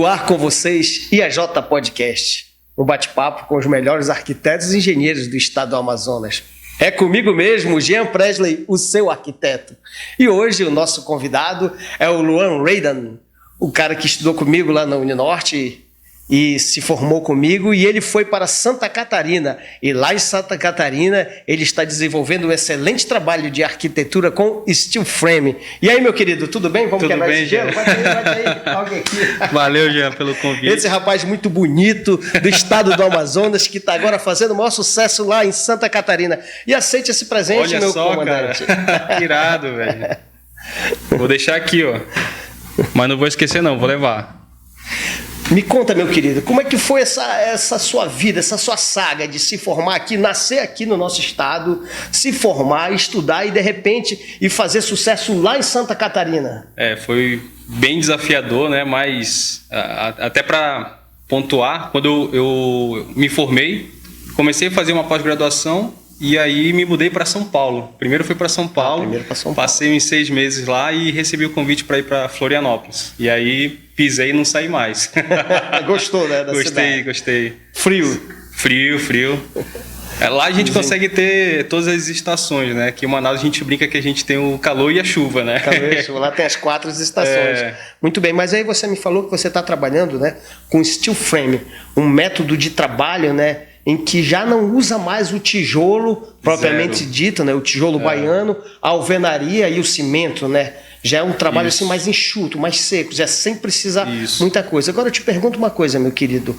No ar com vocês, IAJ Podcast, um bate-papo com os melhores arquitetos e engenheiros do estado do Amazonas. É comigo mesmo, Jean Presley, o seu arquiteto. E hoje o nosso convidado é o Luan Raydan, o cara que estudou comigo lá na Uninorte e se formou comigo, e ele foi para Santa Catarina. E lá em Santa Catarina ele está desenvolvendo um excelente trabalho de arquitetura com steel frame. E aí, meu querido, tudo bem? Vamos quebrar esse gelo? Vai aí, alguém aqui. Valeu, Jean, pelo convite. Esse rapaz muito bonito do estado do Amazonas, que está agora fazendo o maior sucesso lá em Santa Catarina. E aceite esse presente, olha meu só, comandante. Cara. Irado, velho. Vou deixar aqui, ó. Mas não vou esquecer, não, vou levar. Me conta, meu querido, como é que foi essa sua vida, essa sua saga de se formar aqui, nascer aqui no nosso estado, se formar, estudar e de repente ir fazer sucesso lá em Santa Catarina? Foi bem desafiador, né? Mas até para pontuar, quando eu me formei, comecei a fazer uma pós-graduação e aí me mudei para São Paulo. Primeiro fui para São Paulo, passei uns 6 meses lá e recebi o convite para ir para Florianópolis. E aí pisei e não saí mais. Gostou, né? Da cidade? Gostei. Frio. Frio. Lá a gente consegue ter todas as estações, né? Aqui em Manaus a gente brinca que a gente tem o calor e a chuva, né? Calor e a chuva. Lá tem as 4 estações. Muito bem, mas aí você me falou que você está trabalhando, né, com steel frame, um método de trabalho, né, em que já não usa mais o tijolo propriamente dito, né, o tijolo baiano, a alvenaria e o cimento, né? Já é um trabalho assim mais enxuto, mais seco, já sem precisar muita coisa. Agora eu te pergunto uma coisa, meu querido.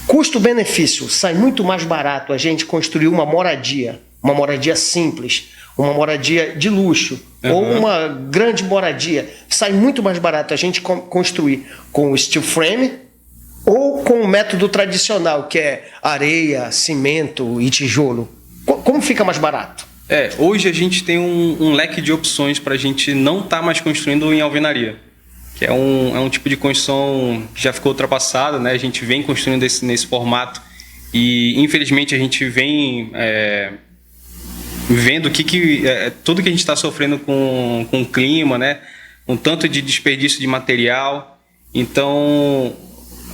Custo-benefício, sai muito mais barato a gente construir uma moradia simples, uma moradia de luxo, ou uma grande moradia. Sai muito mais barato a gente construir com o steel frame ou com o método tradicional, que é areia, cimento e tijolo. Como fica mais barato? Hoje a gente tem um leque de opções para a gente não estar mais construindo em alvenaria, que é um tipo de construção que já ficou ultrapassado, né? A gente vem construindo nesse formato e infelizmente a gente vem vendo tudo que a gente está sofrendo com o clima, né? Um tanto de desperdício de material. Então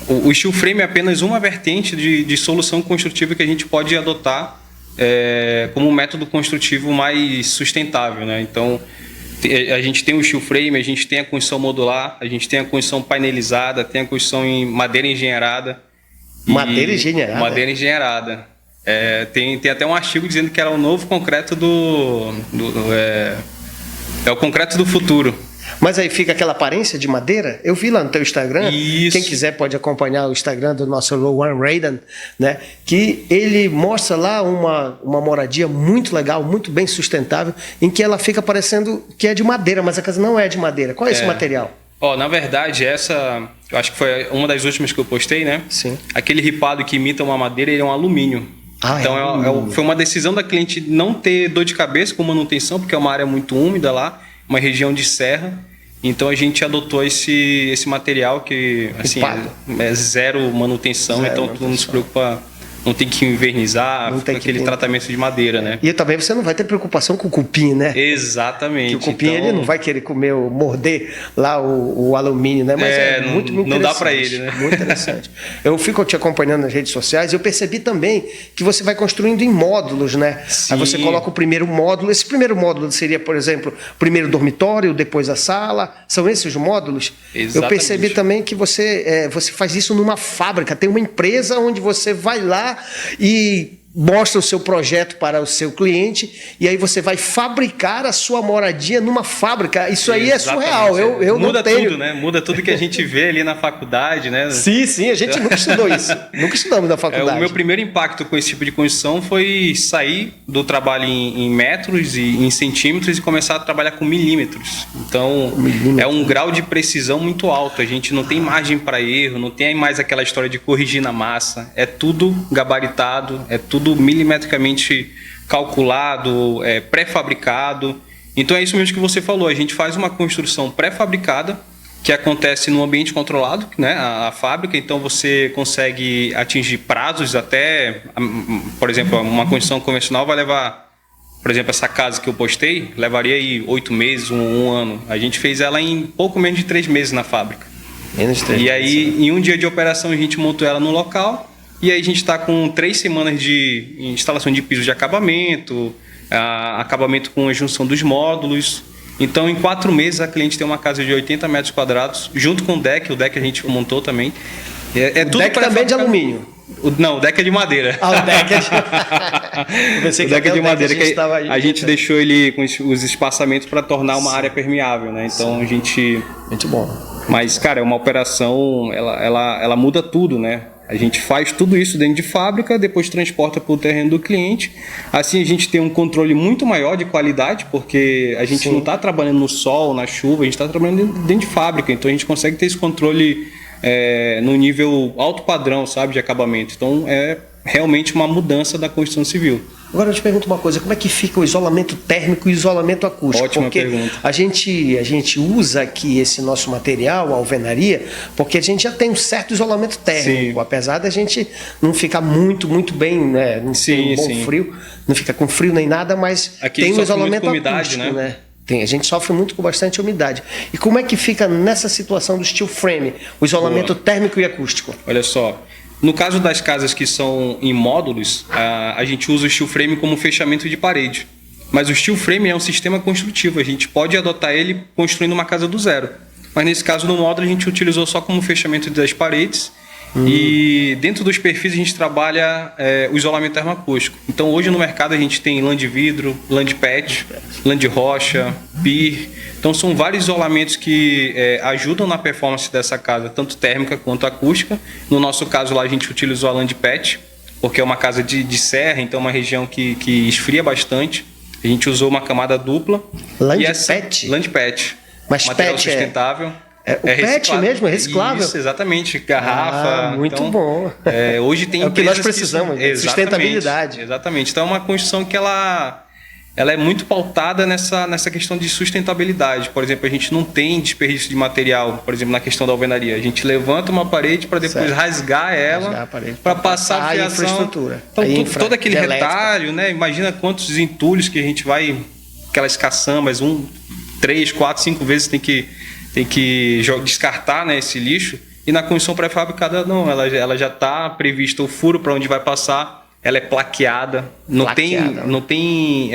o steel frame é apenas uma vertente de solução construtiva que a gente pode adotar como um método construtivo mais sustentável, né? Então a gente tem o steel frame, a gente tem a construção modular, a gente tem a construção painelizada, tem a construção em madeira engenheirada. Madeira engenheirada? Madeira engenheirada. Tem até um artigo dizendo que era o novo concreto é o concreto do futuro. Mas aí fica aquela aparência de madeira? Eu vi lá no teu Instagram. Isso. Quem quiser pode acompanhar o Instagram do nosso Luan Raydan, né? Que ele mostra lá uma moradia muito legal, muito bem sustentável, em que ela fica parecendo que é de madeira, mas a casa não é de madeira. Qual é esse material? Na verdade, eu acho que foi uma das últimas que eu postei, né? Sim. Aquele ripado que imita uma madeira, ele é um alumínio. Então foi uma decisão da cliente não ter dor de cabeça com manutenção, porque é uma área muito úmida lá, uma região de serra. Então a gente adotou esse material que assim, é zero manutenção, então tu não se preocupa, não tem que invernizar, fica aquele tratamento de madeira, né? E também você não vai ter preocupação com o cupim, né? Exatamente. Que o cupim ele não vai querer comer ou morder lá o alumínio, né? Mas muito interessante. Não dá para ele, né? Muito interessante. Eu fico te acompanhando nas redes sociais e eu percebi também que você vai construindo em módulos, né? Sim. Aí você coloca o primeiro módulo. Esse primeiro módulo seria, por exemplo, primeiro dormitório, depois a sala. São esses os módulos? Exatamente. Eu percebi também que você faz isso numa fábrica. Tem uma empresa onde você vai lá e mostra o seu projeto para o seu cliente e aí você vai fabricar a sua moradia numa fábrica. Isso aí é surreal. Eu muda não tenho... tudo, né? Muda tudo que a gente vê ali na faculdade, né? Sim, a gente nunca estudou isso. Nunca estudamos na faculdade. O meu primeiro impacto com esse tipo de construção foi sair do trabalho em metros e em centímetros e começar a trabalhar com milímetros. Então, é um grau de precisão muito alto. A gente não tem margem para erro, não tem mais aquela história de corrigir na massa. É tudo gabaritado, é tudo milimetricamente calculado, pré-fabricado. Então é isso mesmo que você falou, a gente faz uma construção pré-fabricada que acontece num ambiente controlado, né, a fábrica, então você consegue atingir prazos até, por exemplo, uma construção convencional vai levar, por exemplo, essa casa que eu postei, levaria aí 8 meses, um ano. A gente fez ela em pouco menos de 3 meses na fábrica. Menos 3 E meses. aí, em um dia de operação, a gente montou ela no local. E aí a gente está com 3 semanas de instalação de piso de acabamento, acabamento com a junção dos módulos. Então, em 4 meses, a cliente tem uma casa de 80 metros quadrados, junto com o deck a gente montou também. O tudo deck também é de alumínio. Não, o deck é de madeira. O deck é de... o deck é de madeira, que a gente deixou ele com os espaçamentos para tornar uma área permeável, né? Então, a gente... Muito bom. Mas, cara, é uma operação, ela muda tudo, né? A gente faz tudo isso dentro de fábrica, depois transporta para o terreno do cliente. Assim a gente tem um controle muito maior de qualidade, porque a gente não está trabalhando no sol, na chuva, a gente está trabalhando dentro de fábrica. Então a gente consegue ter esse controle no nível alto padrão, sabe, de acabamento. Então é realmente uma mudança da construção civil. Agora eu te pergunto uma coisa, como é que fica o isolamento térmico e o isolamento acústico? Ótima porque pergunta. a gente usa aqui esse nosso material, a alvenaria, porque a gente já tem um certo isolamento térmico, apesar da gente não ficar muito bem, né? Não tem um bom frio, não fica com frio nem nada, mas aqui tem um isolamento umidade, acústico, né? A gente sofre muito com bastante umidade. E como é que fica nessa situação do steel frame, o isolamento térmico e acústico? Olha só, no caso das casas que são em módulos, a gente usa o steel frame como fechamento de parede. Mas o steel frame é um sistema construtivo, a gente pode adotar ele construindo uma casa do zero. Mas nesse caso, no módulo, a gente utilizou só como fechamento das paredes. E dentro dos perfis a gente trabalha o isolamento termoacústico. Então hoje no mercado a gente tem lã de vidro, lã de PET, lã de rocha, PIR. Então são vários isolamentos que ajudam na performance dessa casa, tanto térmica quanto acústica. No nosso caso lá a gente utilizou a lã de PET, porque é uma casa de serra, então é uma região que esfria bastante. A gente usou uma camada dupla. Lã de PET? Lã de PET. Mas material PET sustentável. O PET mesmo, é reciclável? Isso, exatamente. Garrafa. Muito então, bom. Hoje tem é o que nós precisamos, sustentabilidade. Exatamente. Então é uma construção que ela é muito pautada nessa questão de sustentabilidade. Por exemplo, a gente não tem desperdício de material, por exemplo, na questão da alvenaria. A gente levanta uma parede para depois rasgar ela, para passar a fiação. Infraestrutura. Então, todo aquele retalho, né? Imagina quantos entulhos que a gente vai, aquelas caçambas, 3, 4, 5 vezes tem que descartar, né, esse lixo. E na construção pré-fabricada não, ela já está prevista o furo para onde vai passar, ela é plaqueada, não tem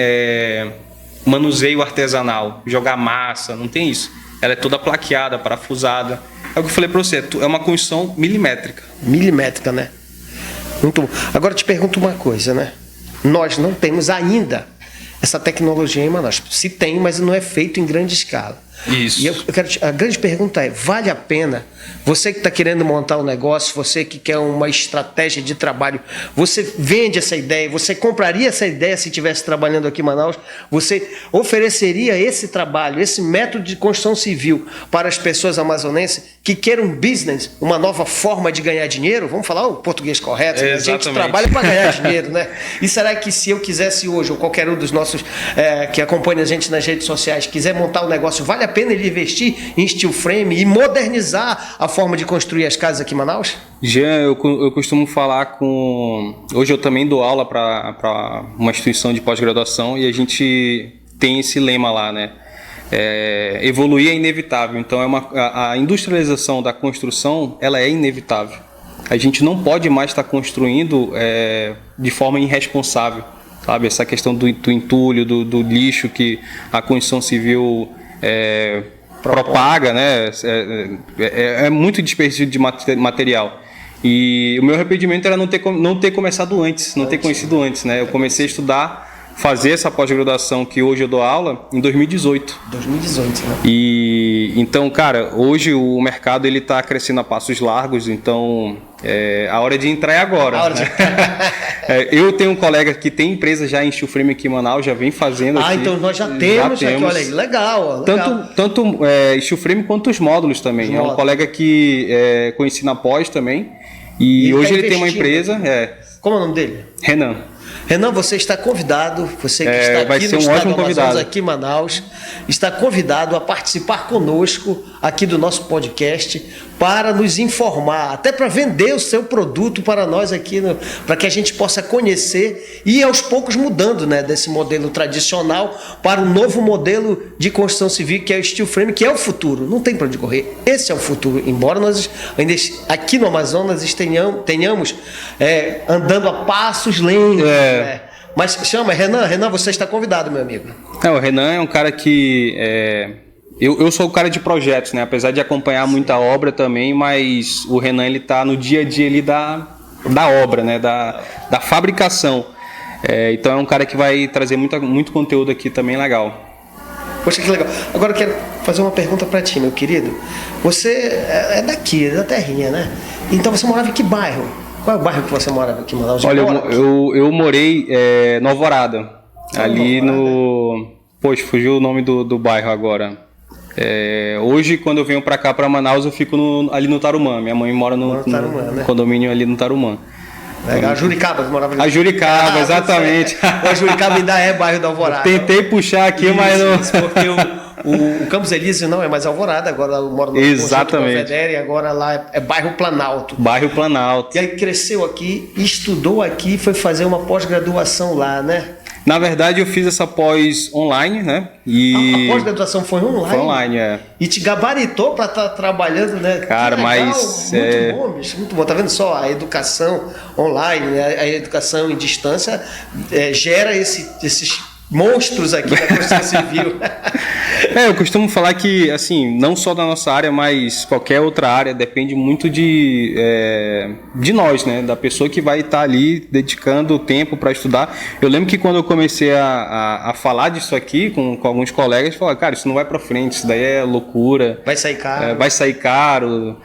manuseio artesanal, jogar massa, não tem isso. Ela é toda plaqueada, parafusada. É o que eu falei para você, é uma construção milimétrica. Milimétrica, né? Muito bom. Agora eu te pergunto uma coisa, né? Nós não temos ainda essa tecnologia em Manaus. Se tem, mas não é feito em grande escala. Isso. E a grande pergunta é, vale a pena? Você que está querendo montar um negócio, você que quer uma estratégia de trabalho, você vende essa ideia, você compraria essa ideia se estivesse trabalhando aqui em Manaus? Você ofereceria esse trabalho, esse método de construção civil para as pessoas amazonenses que queiram um business, uma nova forma de ganhar dinheiro? Vamos falar o português correto? Né? A gente trabalha para ganhar dinheiro, né? E será que se eu quisesse hoje, ou qualquer um dos nossos que acompanha a gente nas redes sociais, quiser montar um negócio, vale a pena ele investir em steel frame e modernizar a forma de construir as casas aqui em Manaus? Jean, eu costumo falar hoje eu também dou aula para uma instituição de pós-graduação e a gente tem esse lema lá, né? Evoluir é inevitável. Então a industrialização da construção, ela é inevitável. A gente não pode mais estar construindo de forma irresponsável, sabe? Essa questão do entulho, do lixo que a construção civil propaga, né? É muito desperdício de material. E o meu arrependimento era não ter começado antes, não ter conhecido antes, né? Eu comecei a estudar, fazer essa pós-graduação que hoje eu dou aula em 2018. 2018, né? E então, cara, hoje o mercado ele tá crescendo a passos largos, então a hora de entrar é agora. Né? Eu tenho um colega que tem empresa já em steel frame aqui em Manaus, já vem fazendo aqui. Então nós já temos aqui, olha aí, legal. Tanto steel frame quanto os módulos também. É um colega que conheci na pós também. E hoje ele tem uma empresa. Como é o nome dele? Renan. Renan, você está convidado, você que está vai aqui ser no um estado ótimo do Amazonas, convidado. aqui em Manaus, está convidado a participar conosco aqui do nosso podcast para nos informar, até para vender o seu produto para nós aqui, para que a gente possa conhecer e aos poucos mudando, né, desse modelo tradicional para um novo modelo de construção civil que é o steel frame, que é o futuro, não tem para onde correr, esse é o futuro, embora nós ainda aqui no Amazonas tenhamos andando a passos lentos, né? Mas chama, Renan, você está convidado, meu amigo. O Renan é um cara que... Eu sou o cara de projetos, né? Apesar de acompanhar muita obra também, mas o Renan, ele tá no dia a dia ali da obra, né? Da fabricação. Então é um cara que vai trazer muito conteúdo aqui também legal. Poxa, que legal. Agora eu quero fazer uma pergunta para ti, meu querido. Você é daqui, da terrinha, né? Então você morava em que bairro? Qual é o bairro que você morava aqui em Manaus? Olha, eu morei no Alvorada. Ali no... Poxa, fugiu o nome do bairro agora. Hoje, quando eu venho pra cá, pra Manaus, eu fico ali no Tarumã. Minha mãe mora no né? Condomínio ali no Tarumã. A Juricaba, você morava ali. A Juricaba, exatamente. A Juricaba ainda é bairro da Alvorada. Tentei puxar aqui, mas não... Isso, porque o Campos Elíseos não é mais Alvorada, agora eu moro no Exatamente. E agora lá é bairro Planalto. Bairro Planalto. E aí cresceu aqui, estudou aqui, foi fazer uma pós-graduação lá, né? Na verdade, eu fiz essa pós online, né? A pós-graduação foi online? Foi online, E te gabaritou para estar trabalhando, né? Cara, mas... Muito bom, bicho, muito bom. Tá vendo só? A educação online, a educação em distância gera esses monstros aqui da construção civil. Eu costumo falar que, assim, não só da nossa área, mas qualquer outra área depende muito de nós, né? Da pessoa que vai estar ali dedicando tempo para estudar. Eu lembro que quando eu comecei a falar disso aqui com alguns colegas, falaram, cara, isso não vai para frente, isso daí é loucura. Vai sair caro. Vai sair caro.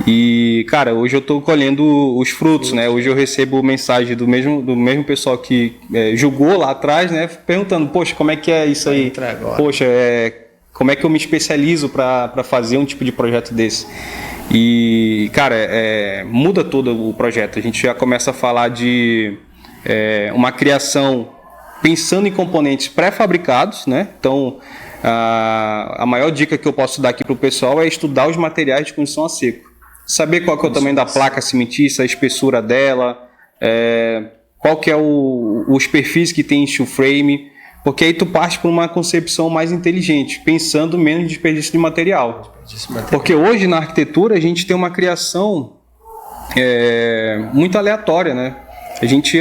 E, cara, hoje eu estou colhendo os frutos, né? Hoje eu recebo mensagem do mesmo pessoal que julgou lá atrás, né? Perguntando, poxa, como é que é isso aí? Poxa, como é que eu me especializo para fazer um tipo de projeto desse? E, cara, muda todo o projeto. A gente já começa a falar de uma criação pensando em componentes pré-fabricados, né? Então, a maior dica que eu posso dar aqui para o pessoal é estudar os materiais de construção a seco. Saber qual que é o tamanho da placa cimentícia, a espessura dela, qual que é os perfis que tem em steel frame, porque aí tu parte para uma concepção mais inteligente, pensando menos em desperdício de material. Porque hoje na arquitetura a gente tem uma criação muito aleatória, né? A gente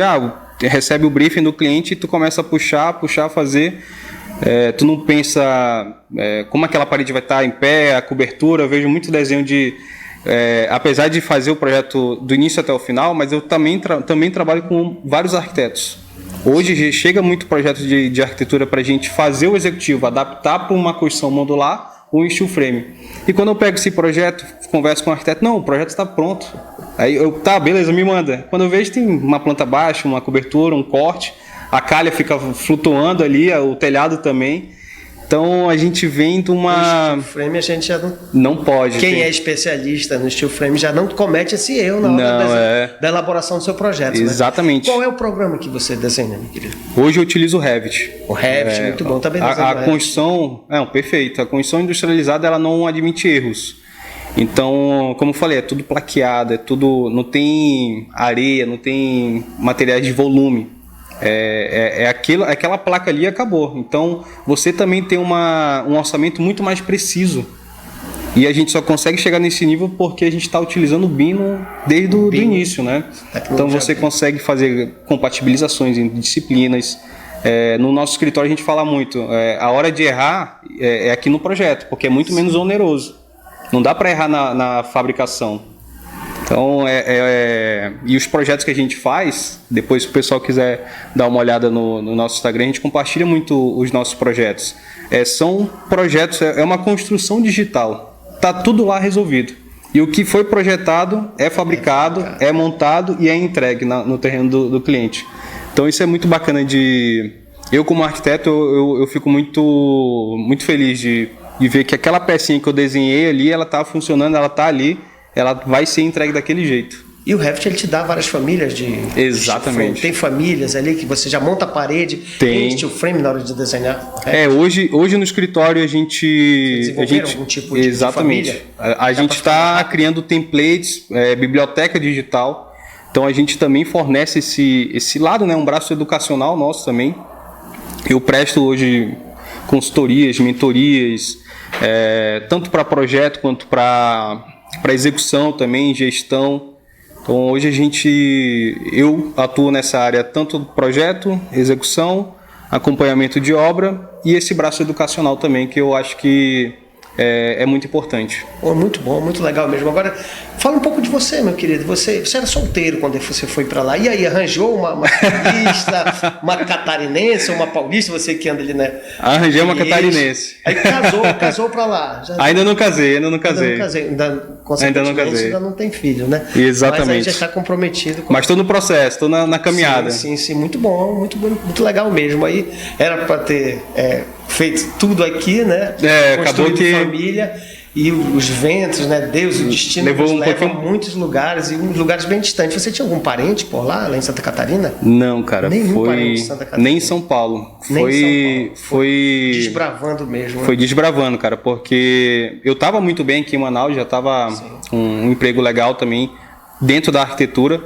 recebe o briefing do cliente e tu começa a puxar, fazer. Tu não pensa como aquela parede vai estar em pé, a cobertura. Eu vejo muito desenho de... apesar de fazer o projeto do início até o final, mas eu também trabalho com vários arquitetos. Hoje chega muito projeto de arquitetura para a gente fazer o executivo, adaptar para uma construção modular ou um steel frame. E quando eu pego esse projeto, converso com o arquiteto, não, o projeto está pronto. Aí tá, beleza, me manda. Quando eu vejo, tem uma planta baixa, uma cobertura, um corte, a calha fica flutuando ali, o telhado também. Então a gente vem de uma... No steel frame a gente já não pode. Quem é especialista no steel frame já não comete esse erro na hora da elaboração do seu projeto. Exatamente. Né? Qual é o programa que você desenha, meu querido? Hoje eu utilizo o Revit. O Revit, muito bom. Tá bem a construção... perfeito. A construção industrializada ela não admite erros. Então, como eu falei, é tudo plaqueado, não tem areia, não tem materiais de volume. Aquela placa ali acabou. Então, você também tem um orçamento muito mais preciso. E a gente só consegue chegar nesse nível porque a gente está utilizando o BIM desde o início, né? Então, você consegue fazer compatibilizações em disciplinas. No nosso escritório, a gente fala muito. A hora de errar é aqui no projeto, porque é muito menos oneroso. Não dá para errar na fabricação. Então, e os projetos que a gente faz, depois se o pessoal quiser dar uma olhada no nosso Instagram, a gente compartilha muito os nossos projetos. São projetos, é uma construção digital, está tudo lá resolvido. E o que foi projetado é fabricado, é montado e é entregue no terreno do cliente. Então isso é muito bacana eu como arquiteto, eu fico muito feliz de ver que aquela pecinha que eu desenhei ali, ela está funcionando, ela está ali, ela vai ser entregue daquele jeito. E o Revit, ele te dá várias famílias de... Exatamente. Tem famílias ali que você já monta a parede, tem steel frame na hora de desenhar. Hoje no escritório a gente... Desenvolveram algum tipo de exatamente. família? A gente está criando templates, biblioteca digital. Então a gente também fornece esse lado, né, um braço educacional nosso também. Eu presto hoje consultorias, mentorias, tanto para projeto quanto para execução também, gestão. Então hoje eu atuo nessa área tanto do projeto, execução, acompanhamento de obra e esse braço educacional também, que eu acho que é muito importante. Muito bom, muito legal mesmo. Agora, fala um pouco de você, meu querido. Você era solteiro quando você foi para lá. E aí, arranjou uma paulista, uma catarinense, uma paulista, você que anda ali, né? Arranjei uma catarinense. Aí casou para lá. Ainda não casei. Ainda não casei. Ainda não tem filho, né? Exatamente. Mas aí já está comprometido. Mas estou no processo, estou na caminhada. Sim. Muito bom, muito legal mesmo. Aí era para ter feito tudo aqui, né? Acabou que... família e os ventos, né? Deus, o destino leva a muitos lugares e lugares bem distantes. Você tinha algum parente por lá em Santa Catarina? Não, cara. Nenhum parente em Santa Catarina. Nem em São Paulo. Foi desbravando mesmo. Né? Foi desbravando, cara, porque eu estava muito bem aqui em Manaus, já estava com um emprego legal também dentro da arquitetura.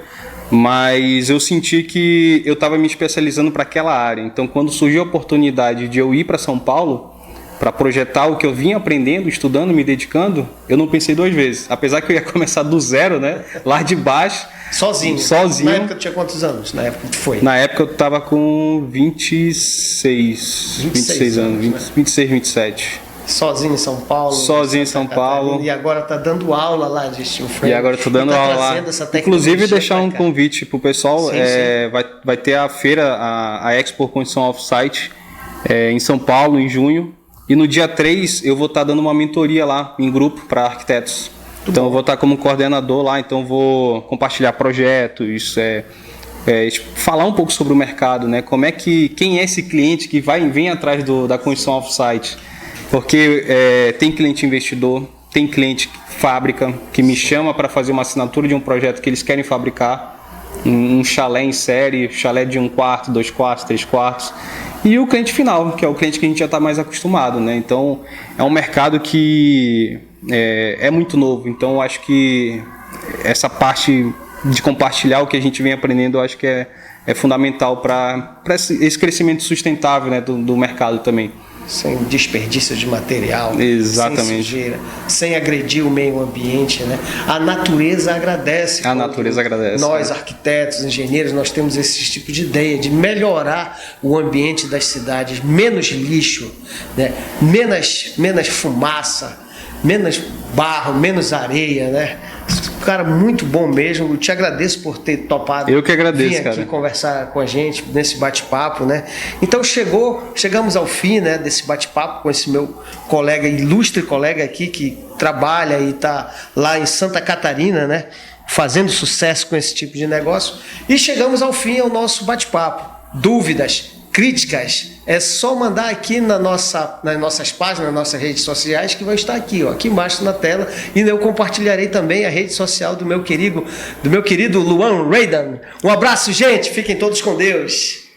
Mas eu senti que eu estava me especializando para aquela área. Então, quando surgiu a oportunidade de eu ir para São Paulo para projetar o que eu vinha aprendendo, estudando, me dedicando, eu não pensei duas vezes. Apesar que eu ia começar do zero, né? Lá de baixo. Sozinho. Na época tu tinha quantos anos? Na época que foi? Na época eu estava com 26 anos, 26, 27. Sozinho em São Paulo? Sozinho em São Paulo. E agora tá dando aula lá de steel frame. E agora estou dando aula lá. Inclusive, deixar um convite pro pessoal. Sim. Vai ter a feira, a Expo Condição Offsite, em São Paulo, em junho. E no dia 3 eu vou estar dando uma mentoria lá, em grupo, para arquitetos. Então eu vou estar como coordenador lá, então vou compartilhar projetos, falar um pouco sobre o mercado, né? Quem é esse cliente que vem atrás da construção off-site? Porque tem cliente investidor, tem cliente fábrica que me chama para fazer uma assinatura de um projeto que eles querem fabricar, um chalé em série, chalé de 1 quarto, 2 quartos, 3 quartos. E o cliente final, que é o cliente que a gente já está mais acostumado, né? Então é um mercado que é muito novo. Então eu acho que essa parte de compartilhar o que a gente vem aprendendo, eu acho que é fundamental para esse crescimento sustentável, né, do mercado também. Sem desperdício de material. Exatamente. Sem sujeira, sem agredir o meio ambiente, né? A natureza agradece. A natureza agradece. Nós, arquitetos, engenheiros, nós temos esse tipo de ideia de melhorar o ambiente das cidades, menos lixo, né? menos fumaça, menos barro, menos areia, né? Cara, muito bom mesmo. Eu te agradeço por ter topado. Eu que agradeço, vir aqui conversar com a gente nesse bate-papo, né? Então chegamos ao fim, né, desse bate-papo com esse meu ilustre colega aqui que trabalha e está lá em Santa Catarina, né, fazendo sucesso com esse tipo de negócio. E chegamos ao fim ao nosso bate-papo. Dúvidas, críticas, é só mandar aqui nas nossas páginas, nas nossas redes sociais, que vai estar aqui, ó, aqui embaixo na tela, e eu compartilharei também a rede social do meu querido Luan Raydan. Um abraço, gente, fiquem todos com Deus.